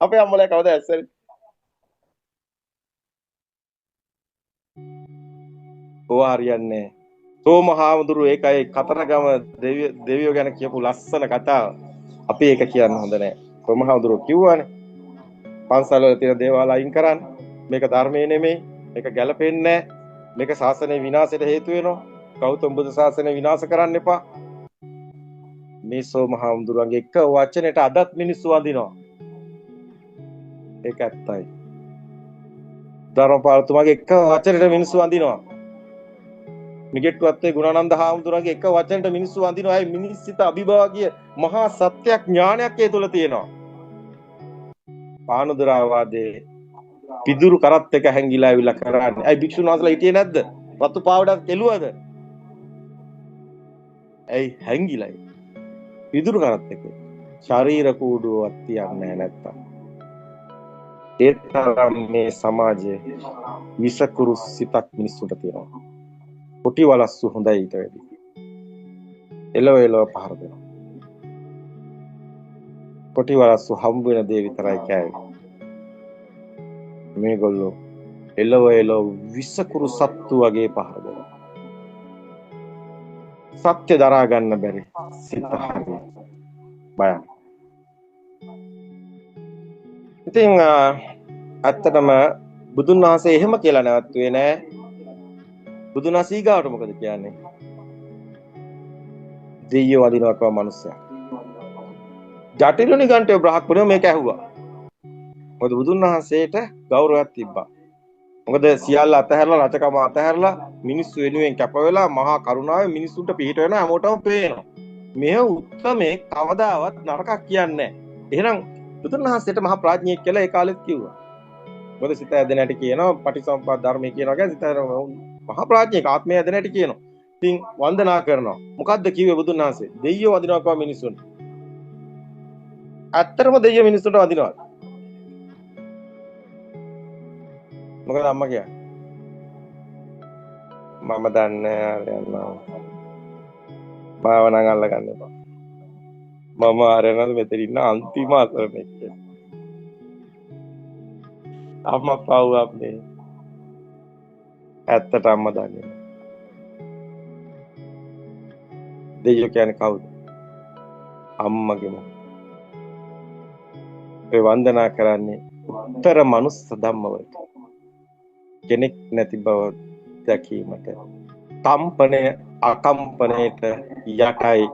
අපේ අම්මලා කවදා ඇස්සරි. ඕවා හරියන්නේ නැහැ. සෝමහාමුදුරු ඒකයි කතරගම දෙවියෝ ගැන කියපු ලස්සන කතාව. අපි ඒක කියන්න හොඳ නැහැ. සෝමහාමුදුරු කිව්වානේ පන්සල් වල තියෙන දේවල් අයින් කරන්න. මේක ධර්මයේ නෙමෙයි. මේක ගැළපෙන්නේ නැහැ. මේක ශාසනයේ විනාශයට හේතු වෙනවා. ගෞතම බුදු ශාසනය විනාශ කරන්න එපා. මේ සෝමහාමුදුරන්ගේ එක වචනෙට අදත් මිනිස්සු වඳිනවා. ඒක ඇත්තයි. ධර්මපාලතුමාගේ එක වචනෙට මිනිස්සු වඳිනවා. මිගෙට්ටුවත්තේ ගුණානන්ද හාමුදුරන්ගේ එක වචනට මිනිස්සු වඳිනවා. ඒ මිනිස්සිත අභිභාගිය මහා සත්‍යයක් ඥානයක් ඒ තුල තියෙනවා. පානුදුරාවාදේ පිදුරු කරත් එක හැංගිලා ඇවිල්ලා කරන්නේ. අයි භික්ෂුන් වහන්සේලා හිටියේ නැද්ද? රතු පාවඩක් කෙළුවද? ඇයි හැංගිලා? පිදුරු කරත් එක. ශරීර කූඩුවක් තියන්නේ නැත්තම්. ඒ තරම් මේ සමාජයේ විසකුරු සිතක් මිනිස්සුන්ට තියෙනවා. කොටි වලස්සු හොඳයි ඊට වැඩි. එළව පහර දෙනවා. කොටි වලස්සු හම්බ වෙන දේ විතරයි කෑවේ. මේගොල්ලෝ එළව විසකුරු සත්තු වගේ පහර දෙනවා. සත්‍ය දරා ගන්න බැරි සිත හරි බයයි. ඉතින් ඇත්තටම බුදුන් වහන්සේ එහෙම කියලා නැවතුනේ නෑ. බුදුන් වහන්සේ ඊගාවට මොකද කියන්නේ? දෙයියෝ වදිනවා කව මිනිස්සයා. ජටිල නිගණ්ඨය බ්‍රහ්මණය මේක ඇහුවා. මොකද බුදුන් වහන්සේට ගෞරවයක් තිබ්බා. මොකද සියල්ල අතහැරලා රජකම අතහැරලා මිනිස්සු වෙනුවෙන් කැප වෙලා මහා කරුණාවෙන් මිනිස්සුන්ට පිහිට වෙන හැමෝටම පේනවා. මෙහෙ උත්තමේ කවදාවත් නරකක් කියන්නේ නැහැ. එහෙනම් බුදුන් වහන්සේට මහා ප්‍රඥෙක් කියලා ඒ කාලෙත් කිව්වා. මොකද සිත ඇදෙන හැටි කියනවා පටිසම්පාද ධර්මයේ කියනවා කියන්නේ සිත මහා ප්‍රඥෙක් ආත්මය ඇදෙන හැටි කියනවා. ඉතින් වන්දනා කරනවා. මොකද්ද කිව්වේ බුදුන් වහන්සේ? දෙයියෝ වදිනවා කව මිනිස්සුන්ට. ඇත්තටම දෙයියෝ මිනිස්සුන්ට වදිනවා. මොකද අම්මා කියන්නේ? මම දන්නේ යනවා. භාවනාව අල්ල ගන්න එපා. මම ආරෙනද මෙතන ඉන්න අන්තිම අසරණෙක්. අම්මා පාව අපේ. ඇත්තට අම්මා දන්නේ. දෙයියෝ කියන්නේ කවුද? අම්මගේම. ඒ වන්දනා කරන්නේ උත්තර මනුස්ස ධම්මවලට. කෙනෙක් නැති බව දැකීමට. කම්පණය අකම්පණයට යටයි.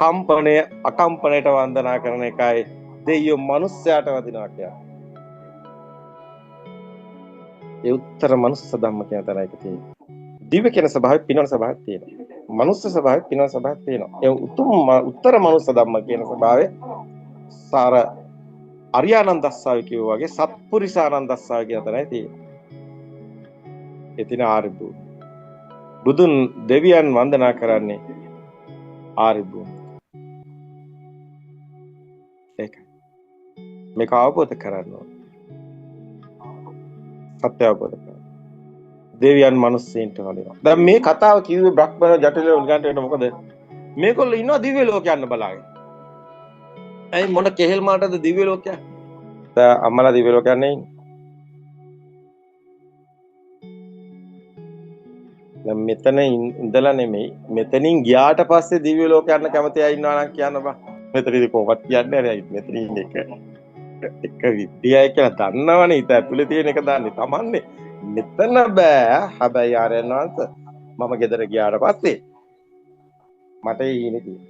කම්පණය අකම්පණයට වන්දනා කරන එකයි දෙයියෝ මනුස්සයාට වදිනවා කියන්නේ. ඒ උත්තර මනුස්ස ධම්ම කියන තරයක තියෙනවා. දිව්‍ය කියන ස්වභාවය පිනවන ස්වභාවයක් තියෙනවා. මනුස්ස ස්වභාවය පිනවන ස්වභාවයක් තියෙනවා. ඒ උත්තර මනුස්ස ධම්ම කියන ස්වභාවය සාර අරියානන්දස්සාවි කියෝ වගේ සත්පුරිසානන්දස්සාවි කියන තරයි තියෙන්නේ. එතින ආර්ය භූමිය. බුදුන් දෙවියන් වන්දනා කරන්නේ ආර්ය භූමිය. ඒකයි. මේක අවබෝධ කරගන්න. සත්‍ය අවබෝධ කරගන්න. දෙවියන් මිනිස්සුන්ට වදිනවා. දැන් මේ කතාව කිව්වේ බ්‍රහ්මන ජටිල උන්ගන්ට මොකද? මේගොල්ලෝ ඉන්නවා දිව්‍ය ලෝකයක් යන්න බලාගෙන. ඇයි මොන කෙහෙල් මාටද දිව්‍ය ලෝකයක්? දැන් අම්මලා දිව්‍ය ලෝකයක් නේ ඉන්නේ. දැන් මෙතන ඉඳලා නෙමෙයි මෙතනින් ගියාට පස්සේ දිව්‍ය ලෝකයක් යන්න කැමති අය ඉන්නවා නම් කියන්න බා. මෙතනදී කොහොමද කියන්නේ නැහැ. මෙතන ඉන්නේ එක විද්‍යාවයි කියලා දන්නවනේ. ඊට ඇතුලේ තියෙන එක දන්නේ තමන්නේ. මෙතන බෑ. හැබැයි ආරයන් වහන්සේ මම ගෙදර ගියාට පස්සේ මට ඊනේ තියෙන්නේ.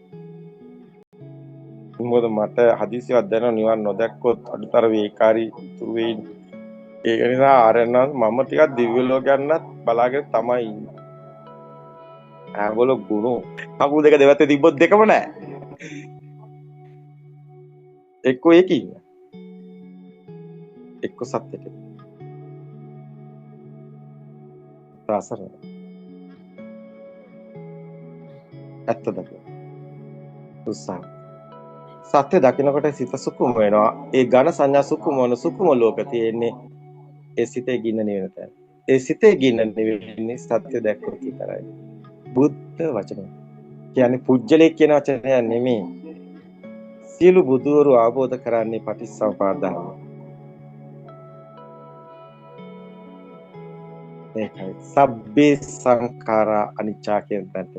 මොකද මට හදිසියක් දැනෙන නිවන් නොදැක්කොත් අඩුතර වේකාරී ඉතුරු වෙයි. ඒක නිසා ආරයන් වහන්සේ මම ටිකක් දිව්‍ය ලෝකයක් යන්නත් බලාගෙන තමයි ඉන්නේ. ආගොල්ලෝ ගුණෝ. කකුල් දෙක දෙවැත්තේ තිබ්බොත් දෙකම නෑ. එක්ක ඒකින්. එක්ක සත්‍යෙට. රාසර. ඇත්ත දකින. උත්සාහ. සත්‍ය දකිනකොට සිත සුකුම වෙනවා. ඒ ඝන සංඥා සුකුම වන සුකුම ලෝක තියෙන්නේ ඒ සිතේ ගින්න නිවෙන තැන. ඒ සිතේ ගින්න නිවෙන්නේ සත්‍ය දැක්කොත් විතරයි. බුද්ධ වචන කියන්නේ පුජ්‍යලේ කියන වචනය නෙමෙයි. සියලු බුදුවරු ආબોධ කරන්නේ පටිච්චසමුප්පාද ධර්ම. ඒකයි. සබ්බේ සංඛාරා අනිච්චා කියන තැනට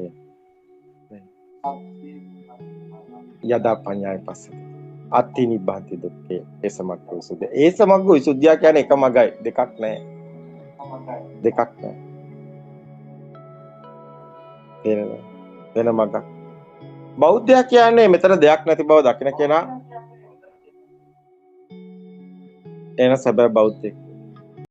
යදා පඤ්ඤාය පස්සති. අත්ථි නිබ්බාති දුක්ඛේ ඒ සමග්ග විසුද්ධිය. ඒ සමග්ග විසුද්ධිය කියන්නේ එක මගයි දෙකක් නෑ. දෙකක් නෑ. තේරෙනවද? වෙන මගක්. බෞද්ධයා කියන්නේ මෙතන දෙයක් නැති බව දකින කෙනා එන සැබෑ බෞද්ධයෙක්.